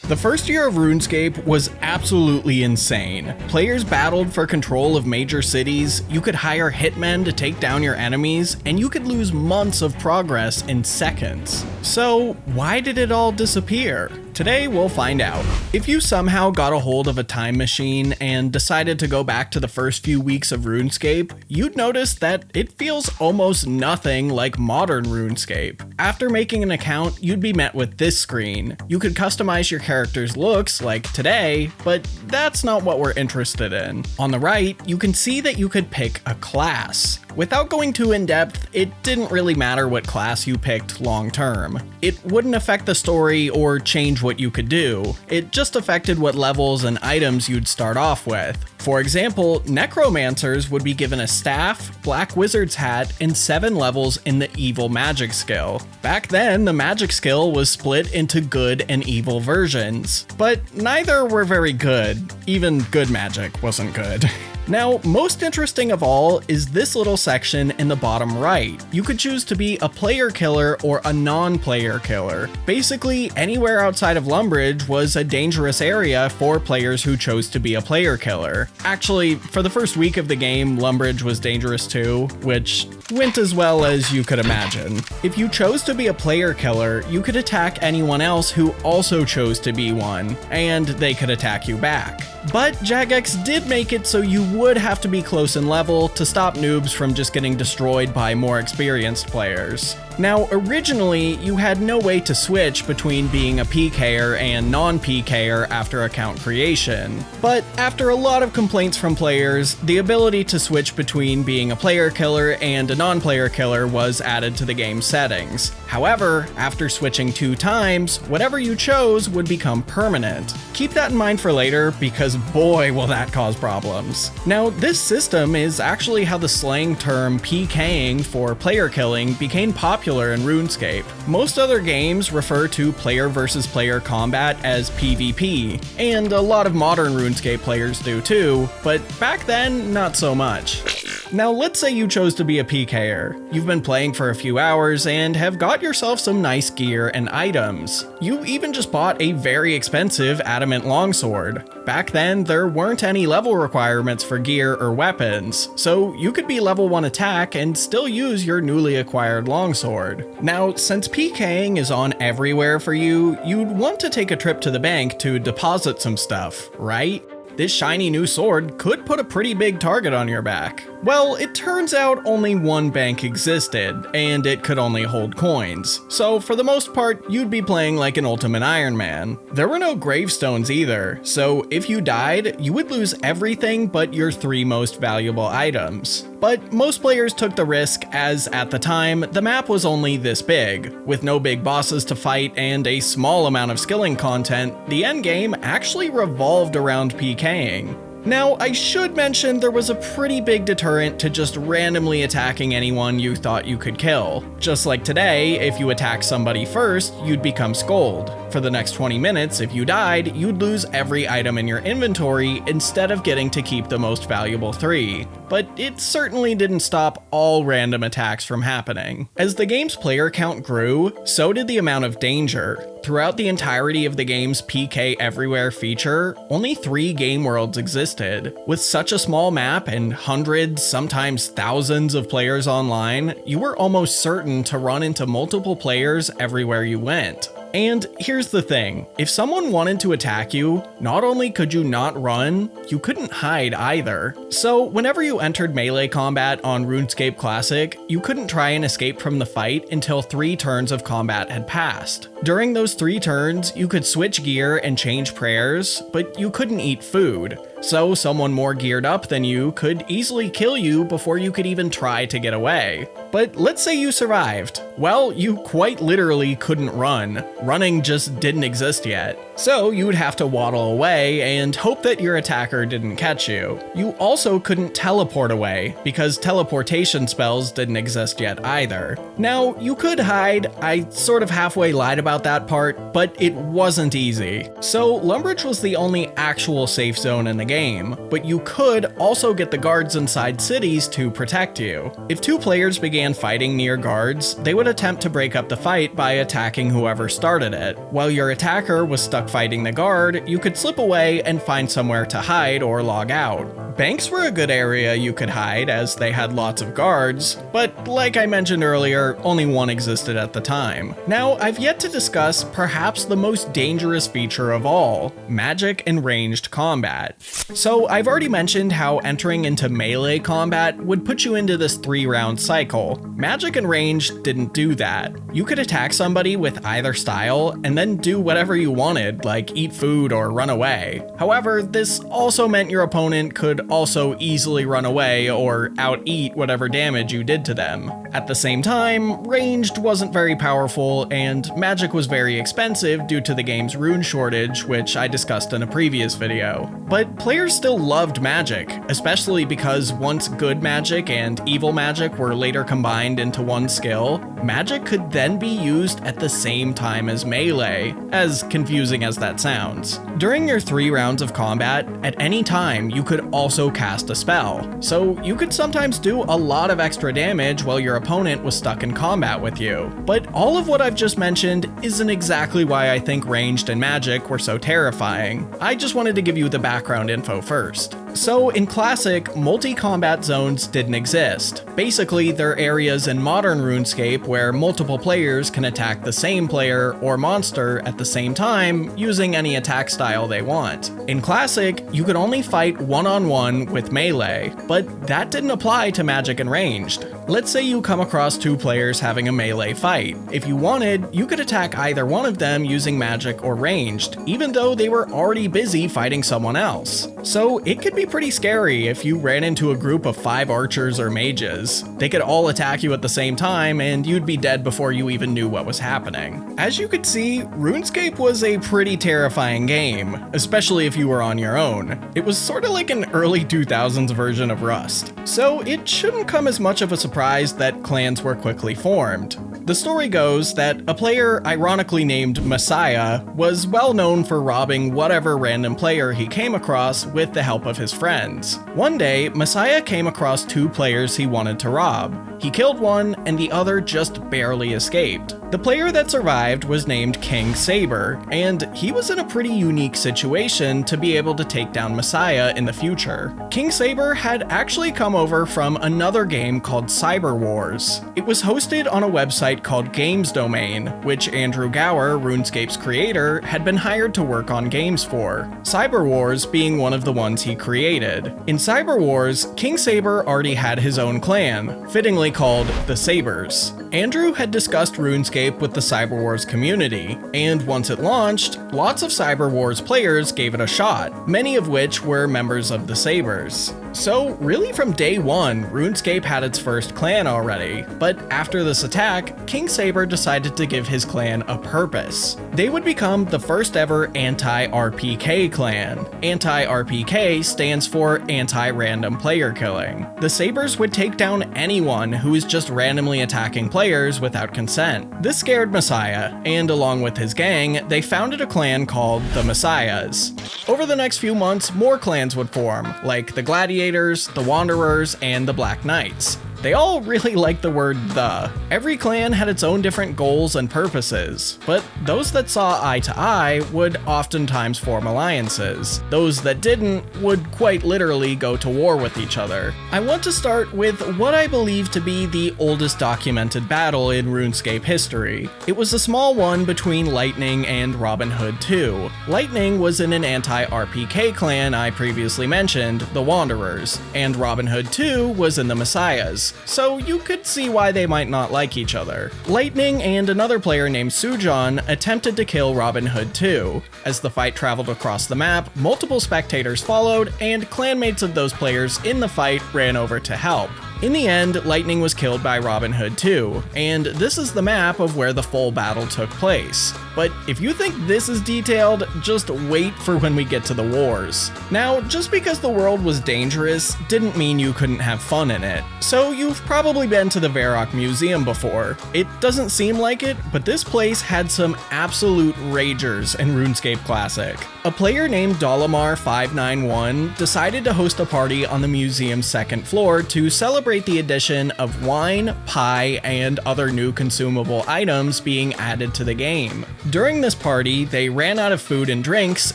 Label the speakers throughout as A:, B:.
A: The first year of RuneScape was absolutely insane. Players battled for control of major cities, you could hire hitmen to take down your enemies, and you could lose months of progress in seconds. So why did it all disappear? Today we'll find out. If you somehow got a hold of a time machine and decided to go back to the first few weeks of RuneScape, you'd notice that it feels almost nothing like modern RuneScape. After making an account, you'd be met with this screen. You could customize your character's looks like today, but that's not what we're interested in. On the right, you can see that you could pick a class. Without going too in-depth, it didn't really matter what class you picked long-term. It wouldn't affect the story or change what you could do. It just affected what levels and items you'd start off with. For example, necromancers would be given a staff, black wizard's hat, and 7 levels in the evil magic skill. Back then, the magic skill was split into good and evil versions, but neither were very good. Even good magic wasn't good. Now, most interesting of all is this little section in the bottom right. You could choose to be a player killer or a non-player killer. Basically, anywhere outside of Lumbridge was a dangerous area for players who chose to be a player killer. Actually, for the first week of the game, Lumbridge was dangerous too, which went as well as you could imagine. If you chose to be a player killer, you could attack anyone else who also chose to be one, and they could attack you back. But Jagex did make it so you would have to be close in level to stop noobs from just getting destroyed by more experienced players. Now, originally, you had no way to switch between being a PKer and non-PKer after account creation. But after a lot of complaints from players, the ability to switch between being a player killer and a non-player killer was added to the game's settings. However, after switching 2 times, whatever you chose would become permanent. Keep that in mind for later, because boy will that cause problems. Now, this system is actually how the slang term PKing for player killing became popular in RuneScape. Most other games refer to player versus player combat as PvP, and a lot of modern RuneScape players do too, but back then, not so much. Now, let's say you chose to be a PKer. You've been playing for a few hours and have got yourself some nice gear and items. You even just bought a very expensive adamant longsword. Back then, there weren't any level requirements for gear or weapons, so you could be level 1 attack and still use your newly acquired longsword. Now, since PKing is on everywhere for you, you'd want to take a trip to the bank to deposit some stuff, right? This shiny new sword could put a pretty big target on your back. Well, it turns out only one bank existed, and it could only hold coins. So for the most part, you'd be playing like an Ultimate Iron Man. There were no gravestones either, so if you died, you would lose everything but your 3 most valuable items. But most players took the risk as, at the time, the map was only this big. With no big bosses to fight and a small amount of skilling content, the endgame actually revolved around PKing. Now, I should mention there was a pretty big deterrent to just randomly attacking anyone you thought you could kill. Just like today, if you attack somebody first, you'd become Scold. For the next 20 minutes, if you died, you'd lose every item in your inventory instead of getting to keep the most valuable 3. But it certainly didn't stop all random attacks from happening. As the game's player count grew, so did the amount of danger. Throughout the entirety of the game's PK Everywhere feature, only 3 game worlds existed. With such a small map and hundreds, sometimes thousands of players online, you were almost certain to run into multiple players everywhere you went. And here's the thing, if someone wanted to attack you, not only could you not run, you couldn't hide either. So whenever you entered melee combat on RuneScape Classic, you couldn't try and escape from the fight until 3 turns of combat had passed. During those 3 turns, you could switch gear and change prayers, but you couldn't eat food. So someone more geared up than you could easily kill you before you could even try to get away. But let's say you survived. Well, you quite literally couldn't run. Running just didn't exist yet. So you would have to waddle away and hope that your attacker didn't catch you. You also couldn't teleport away, because teleportation spells didn't exist yet either. Now, you could hide. I sort of halfway lied about that part, but it wasn't easy. So Lumbridge was the only actual safe zone in the game. game, but you could also get the guards inside cities to protect you. If two players began fighting near guards, they would attempt to break up the fight by attacking whoever started it. While your attacker was stuck fighting the guard, you could slip away and find somewhere to hide or log out. Banks were a good area you could hide as they had lots of guards, but like I mentioned earlier, only one existed at the time. Now, I've yet to discuss perhaps the most dangerous feature of all, magic and ranged combat. So I've already mentioned how entering into melee combat would put you into this 3-round cycle. Magic and ranged didn't do that. You could attack somebody with either style and then do whatever you wanted, like eat food or run away. However, this also meant your opponent could also easily run away or out-eat whatever damage you did to them. At the same time, ranged wasn't very powerful and magic was very expensive due to the game's rune shortage, which I discussed in a previous video. But players still loved magic, especially because once good magic and evil magic were later combined into one skill, magic could then be used at the same time as melee, as confusing as that sounds. During your 3 rounds of combat, at any time you could also cast a spell, so you could sometimes do a lot of extra damage while your opponent was stuck in combat with you. But all of what I've just mentioned isn't exactly why I think ranged and magic were so terrifying. I just wanted to give you the background info first. So in Classic, multi-combat zones didn't exist. Basically, they're areas in modern RuneScape where multiple players can attack the same player or monster at the same time using any attack style they want. In Classic, you could only fight one-on-one with melee, but that didn't apply to magic and ranged. Let's say you come across 2 players having a melee fight. If you wanted, you could attack either one of them using magic or ranged, even though they were already busy fighting someone else. So it could be pretty scary if you ran into a group of 5 archers or mages. They could all attack you at the same time and you'd be dead before you even knew what was happening. As you could see, RuneScape was a pretty terrifying game, especially if you were on your own. It was sort of like an early 2000s version of Rust. So it shouldn't come as much of a surprise that clans were quickly formed. The story goes that a player ironically named Messiah was well known for robbing whatever random player he came across with the help of his friends. One day, Messiah came across 2 players he wanted to rob. He killed one, and the other just barely escaped. The player that survived was named King Saber, and he was in a pretty unique situation to be able to take down Messiah in the future. King Saber had actually come over from another game called Cyber Wars. It was hosted on a website called Games Domain, which Andrew Gower, RuneScape's creator, had been hired to work on games for, Cyber Wars being one of the ones he created. In Cyber Wars, King Saber already had his own clan, fittingly called the Sabers. Andrew had discussed RuneScape with the Cyber Wars community, and once it launched, lots of Cyber Wars players gave it a shot, many of which were members of the Sabers. So really from day one, RuneScape had its first clan already, but after this attack, King Saber decided to give his clan a purpose. They would become the first ever anti-RPK clan. Anti-RPK stands for anti-random player killing. The Sabers would take down anyone who is just randomly attacking players without consent. This scared Messiah, and along with his gang, they founded a clan called the Messiahs. Over the next few months, more clans would form, like the Gladiators, the Wanderers, and the Black Knights. They all really liked the word "the." Every clan had its own different goals and purposes, but those that saw eye to eye would oftentimes form alliances. Those that didn't would quite literally go to war with each other. I want to start with what I believe to be the oldest documented battle in RuneScape history. It was a small one between Lightning and Robin Hood 2. Lightning was in an anti-RPK clan I previously mentioned, the Wanderers, and Robin Hood 2 was in the Messiahs. So you could see why they might not like each other. Lightning and another player named Sujon attempted to kill Robin Hood 2. As the fight traveled across the map, multiple spectators followed, and clanmates of those players in the fight ran over to help. In the end, Lightning was killed by Robin Hood 2, and this is the map of where the full battle took place. but if you think this is detailed, just wait for when we get to the wars. Now, just because the world was dangerous didn't mean you couldn't have fun in it. So you've probably been to the Varrock Museum before. It doesn't seem like it, but this place had some absolute ragers in RuneScape Classic. A player named Dolamar591 decided to host a party on the museum's second floor to celebrate the addition of wine, pie, and other new consumable items being added to the game. During this party, they ran out of food and drinks,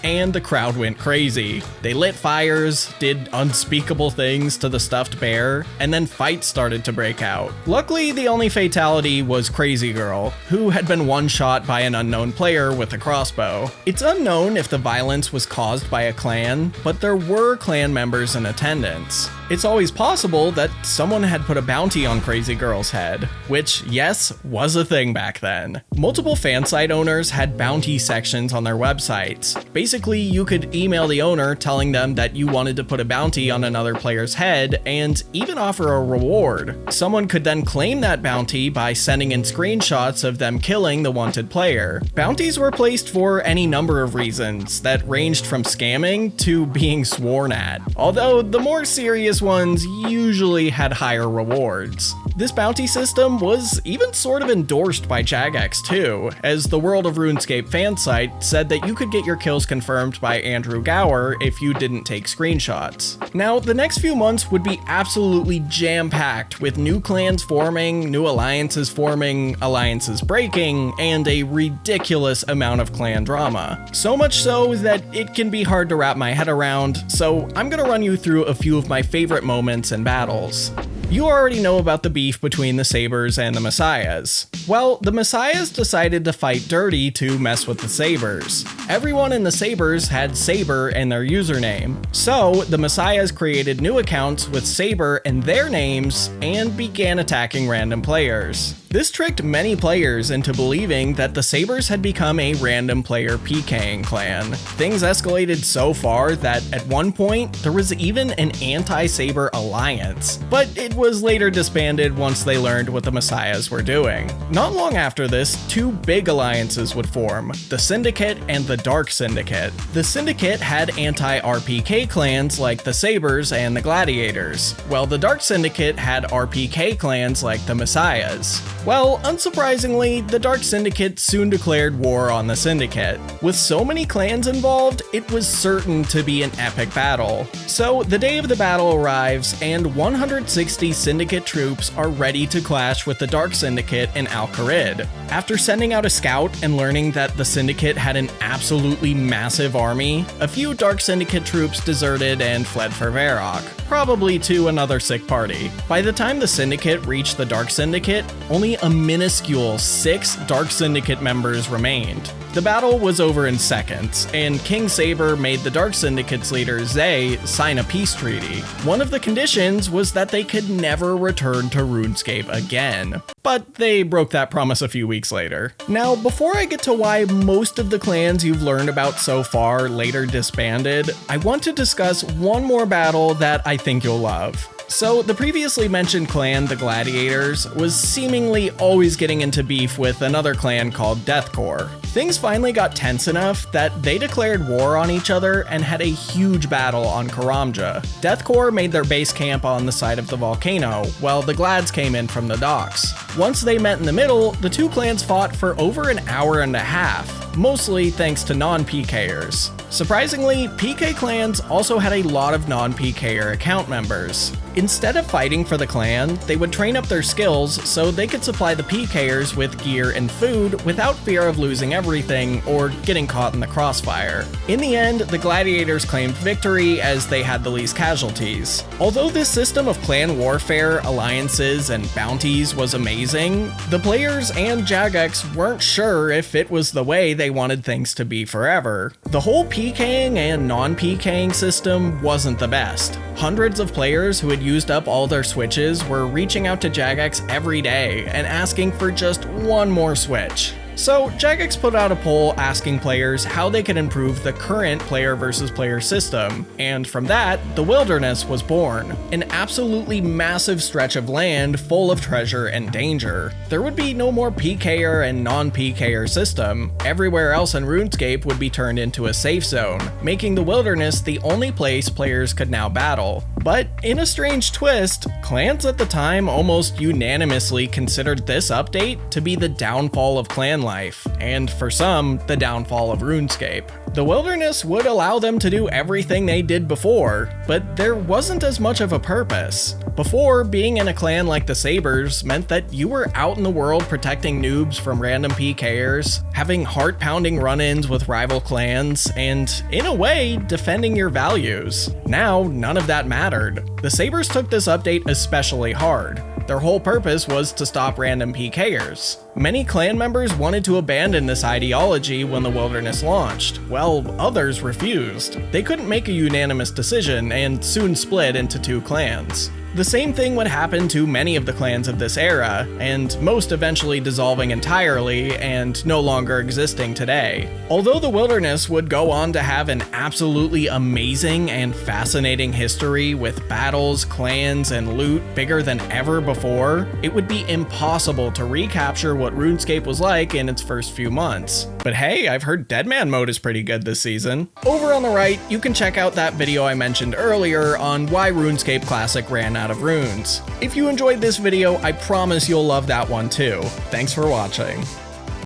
A: and the crowd went crazy. They lit fires, did unspeakable things to the stuffed bear, and then fights started to break out. Luckily, the only fatality was Crazy Girl, who had been one-shot by an unknown player with a crossbow. It's unknown if the violence was caused by a clan, but there were clan members in attendance. It's always possible that someone had put a bounty on Crazy Girl's head, which, yes, was a thing back then. Multiple fan site owners had bounty sections on their websites. Basically, you could email the owner telling them that you wanted to put a bounty on another player's head and even offer a reward. Someone could then claim that bounty by sending in screenshots of them killing the wanted player. Bounties were placed for any number of reasons that ranged from scamming to being sworn at, although the more serious ones usually had higher rewards. This bounty system was even sort of endorsed by Jagex too, as the World of RuneScape fan site said that you could get your kills confirmed by Andrew Gower if you didn't take screenshots. Now, the next few months would be absolutely jam-packed with new clans forming, new alliances forming, alliances breaking, and a ridiculous amount of clan drama. So much so that it can be hard to wrap my head around, so I'm gonna run you through a few of my favorite moments and battles. You already know about the beef between the Sabers and the Messiahs. Well, the Messiahs decided to fight dirty to mess with the Sabers. Everyone in the Sabers had Saber in their username, so the Messiahs created new accounts with Saber in their names and began attacking random players. This tricked many players into believing that the Sabers had become a random player PKing clan. Things escalated so far that at one point, there was even an anti-Saber alliance, but it was later disbanded once they learned what the Messiahs were doing. Not long after this, two big alliances would form, the Syndicate and the Dark Syndicate. The Syndicate had anti-RPK clans like the Sabers and the Gladiators, while the Dark Syndicate had RPK clans like the Messiahs. Well, unsurprisingly, the Dark Syndicate soon declared war on the Syndicate. With so many clans involved, it was certain to be an epic battle. So the day of the battle arrives, and 160 Syndicate troops are ready to clash with the Dark Syndicate in Al-Kharid. After sending out a scout and learning that the Syndicate had an absolutely massive army, a few Dark Syndicate troops deserted and fled for Varrock, probably to another sick party. By the time the Syndicate reached the Dark Syndicate, only a minuscule 6 Dark Syndicate members remained. The battle was over in seconds, and King Saber made the Dark Syndicate's leader Zay sign a peace treaty. One of the conditions was that they could never return to RuneScape again. But they broke that promise a few weeks later. Now, before I get to why most of the clans you've learned about so far later disbanded, I want to discuss one more battle that I think you'll love. So, the previously mentioned clan, the Gladiators, was seemingly always getting into beef with another clan called Deathcore. Things finally got tense enough that they declared war on each other and had a huge battle on Karamja. Deathcore made their base camp on the side of the volcano, while the Glads came in from the docks. Once they met in the middle, the two clans fought for over an hour and a half, mostly thanks to non-PKers. Surprisingly, PK clans also had a lot of non-PKer account members. Instead of fighting for the clan, they would train up their skills so they could supply the PKers with gear and food without fear of losing everything or getting caught in the crossfire. In the end, the Gladiators claimed victory as they had the least casualties. Although this system of clan warfare, alliances, and bounties was amazing, the players and Jagex weren't sure if it was the way they wanted things to be forever. The whole PKing and non-PKing system wasn't the best. Hundreds of players who had used up all their switches were reaching out to Jagex every day and asking for just one more switch. So Jagex put out a poll asking players how they could improve the current player versus player system, and from that, the Wilderness was born. An absolutely massive stretch of land full of treasure and danger. There would be no more PKer and non-PKer system. Everywhere else in RuneScape would be turned into a safe zone, making the Wilderness the only place players could now battle. But in a strange twist, clans at the time almost unanimously considered this update to be the downfall of clan life, and for some, the downfall of RuneScape. The Wilderness would allow them to do everything they did before, but there wasn't as much of a purpose. Before, being in a clan like the Sabres meant that you were out in the world protecting noobs from random PKers, having heart-pounding run-ins with rival clans, and, in a way, defending your values. Now, none of that mattered. The Sabres took this update especially hard. Their whole purpose was to stop random PKers. Many clan members wanted to abandon this ideology when the Wilderness launched, while others refused. They couldn't make a unanimous decision and soon split into two clans. The same thing would happen to many of the clans of this era, and most eventually dissolving entirely and no longer existing today. Although the Wilderness would go on to have an absolutely amazing and fascinating history with battles, clans, and loot bigger than ever before, it would be impossible to recapture what RuneScape was like in its first few months. But hey, I've heard Deadman mode is pretty good this season. Over on the right, you can check out that video I mentioned earlier on why RuneScape Classic ran out of runes. If you enjoyed this video, I promise you'll love that one too. Thanks for watching.